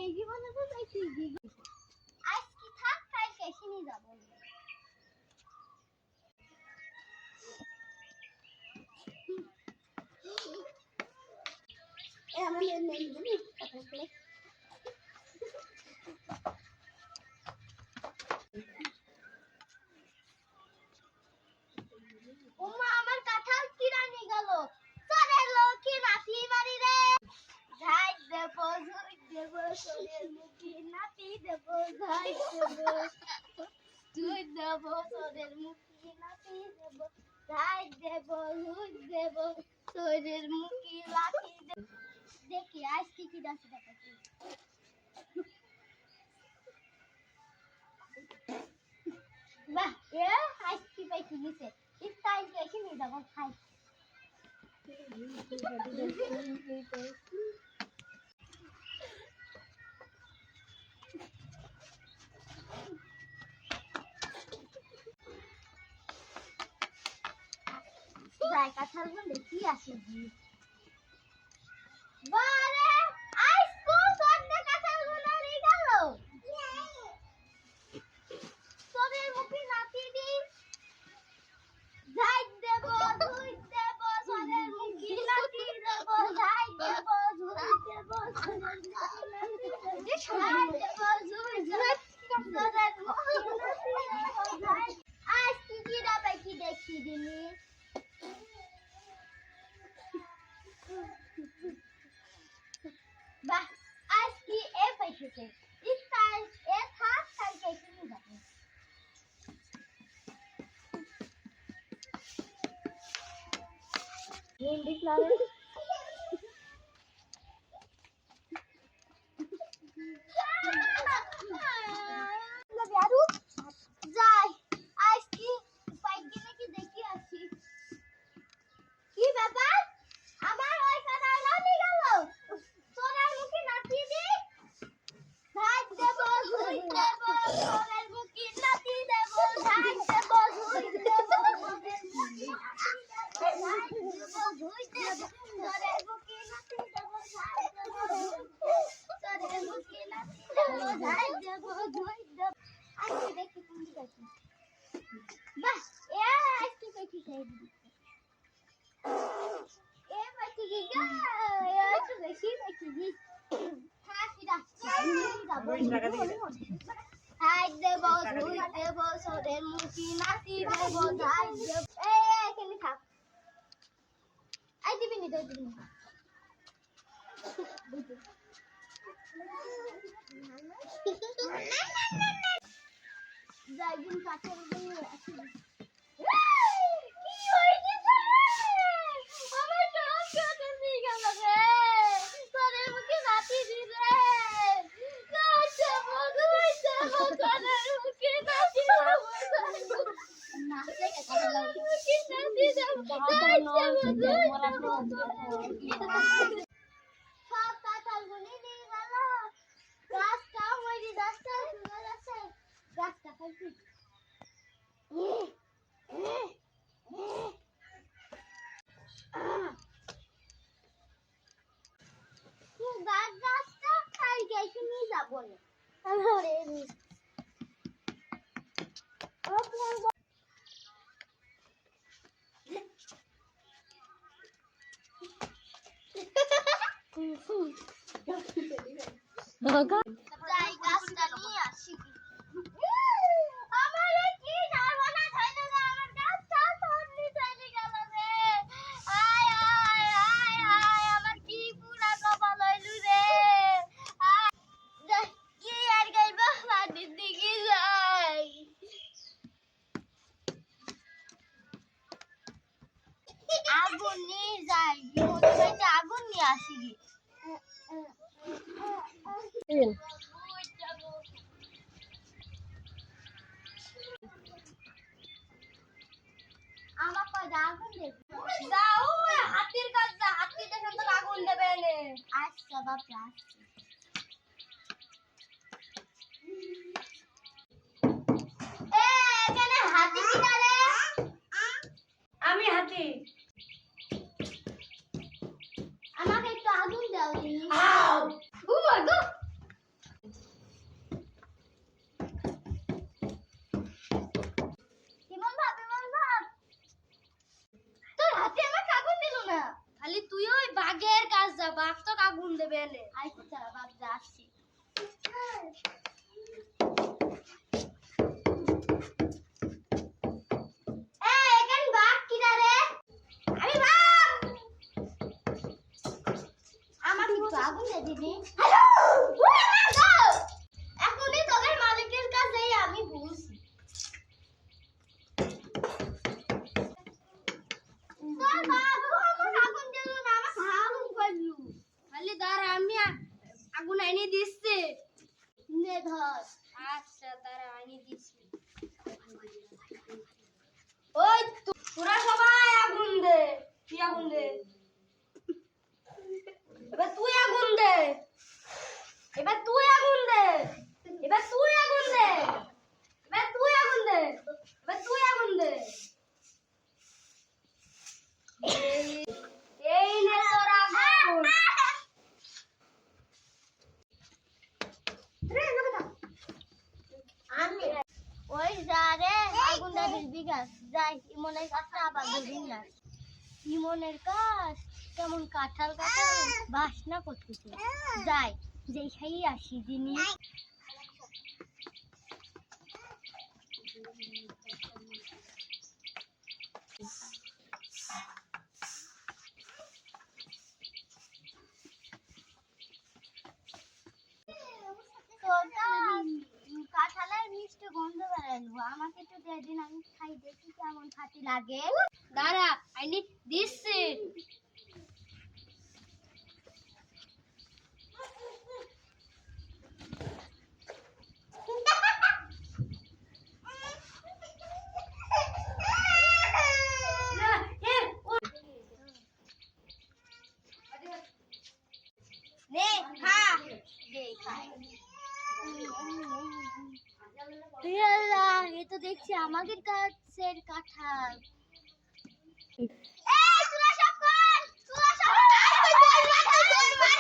এই জীবনে তো চাইছি আজ কি থাক কাল কেসে নিয়ে যাবো এ আমার নেই বুঝলি কথা বলে ওমা আমার কাঁঠাল কিরা নিয়ে গেল চলে লক্ষ্মী নাতি বাড়ি রে ঝাই দেব ঝুই দেব সোনের মুখে নাতি দেব ঝাই দেব ঝুই দেব সোনের মুখে নাতি দেব ঝাই দেব ঝুই দেব সোনের মুখে লাঠি দেব দেখি আজ কি ডান্স দেখাচ্ছি বাহ এ আজ কি পাইছি নিছে স্টাইল কেসে নিয়ে যাবো খাই যাই কাঁঠালগুলো দেখি আসি বারে আইস কোন সন্ধ্যা কাঁঠালগুলো নিয়ে গেল তোদের মুখে নাতি দি যাই দেব ধুই দেব সোনের মুখে নাতি দেব যাই দেব ধুই দেব সোনের মুখে নাতি দেব যাই দেব ধুই দেব সোনের মুখে নাতি দেব আজ কি রাবে কি দেখি দিনি বাহ আজ কি এ পাইছে স্টাইল এ থাক কাল কেসে নিয়ে যাবো হিন্দি ক্লাবে यारू যাই আজ কি পাইকে নাকি দেখি আসি কি ব্যাপার আমার ওই কথা নামি গেল সোনার মুখে নাতি দি ঝাই দেব ঝুই দেব সোনার মুখে নাতি দেব ঝাই দেব ঝুই দেব সোনার মুখে ঝাই দেব ঝুই দেব সোনার মুখে নাতি দেব ঝাই দেব সোনার মুখে নাতি দেব ঝাই দেব ঝুই দেব আজ দেখি কোন দিকে বাহ এ আজ কি দেখি সেই এ বাকি গিয়া এ তো বেশি বাকি গি হাসিরা হাই দেব ধুই দেব সোনের মুখে নাতি দেব যাই দেব এ কেন থাক আই দিবি নি তো দিবি যাই দিন কাছের দিন আসি কি হইছে আমার সব কেটে দিয়ে গেল রে সোনের মুখে নাতি দিলে কাছে বগুই দেব সোনের মুখে নাতি দেব নাচে কথা লাগবে মুখে নাতি দেব সব কাঁঠাল গুলি নিয়ে গেল গাছটা মরি গাছটা শুনে যাচ্ছে গাছটা খাইছি গাছটা খাই গেছে নিয়ে যাবো না যাই গাছটা নিয়ে আসি আমার কি সর্বনাশ হইলো রে আমার গাছটা সরলি চলে গেল রে আয় আয় আয় আয় আমার কি পুরা কপাল হইলো রে কি আর গাইব মাটির দিকে যাই আগুন নিয়ে যাই আগুন নিয়ে আসি কি আমার কয় আগুন দেবে যাও হাতির কাছে যা হাতি দেখে তো আগুন দেবে নে আচ্ছা বাবা আসছি এ এখানে হাতি কিনা রে আমি হাতি আমাকে একটু আগুন দাও দিনি আও ও মাই গড বাপ তো আগুন দেবে এনে। আচ্ছা বাপ যাচ্ছি। এই এখান বাপ কিরা রে? আমি বাপ। আমাকে একটু আগুন দে দিবি। হ্যালো ওরে না গো, এখনই তোদের মালিকের কাছেই আমি বলছি। তোর বাবু আমার আগুন দিল না, আমার আগুন করলু। খালি দাঁড়া, আমি আগুন এনে দিচ্ছি। নে ধর। আচ্ছা দাঁড়া, এনে দিচ্ছি। ওই তোরা সবাই আগুন দে, তুই আগুন দে। এবার তুই আগুন দে, এবার তুই আগুন দে, এবার তুই আগুন দে, এবার তুই আগুন দে, এবার তুই আগুন দে। এই নে তোর আগুন। আমি ওই যা রে আগুন দাবির বিঘাস যাই ইমনের কাছে আবার ধরি না। ইমনের কাজ কেমন কাঁঠাল কাঁঠাল বাসনা করতেছে, যাই যেই খাই আসি জিনিস। কাঁঠালের মিষ্টি গন্ধ বেরালো, আমাকে একটু দিয়ে দিন, আমি খাই দেখি কেমন ফাটি লাগে। দাঁড়া, এনে দিচ্ছি। নে খা, দে খাই। এ তো দেখছি আমাদের কাছের কাঁঠাল। এই তোরা সব কর, তোরা সব কর, মার, মার, মার, মার।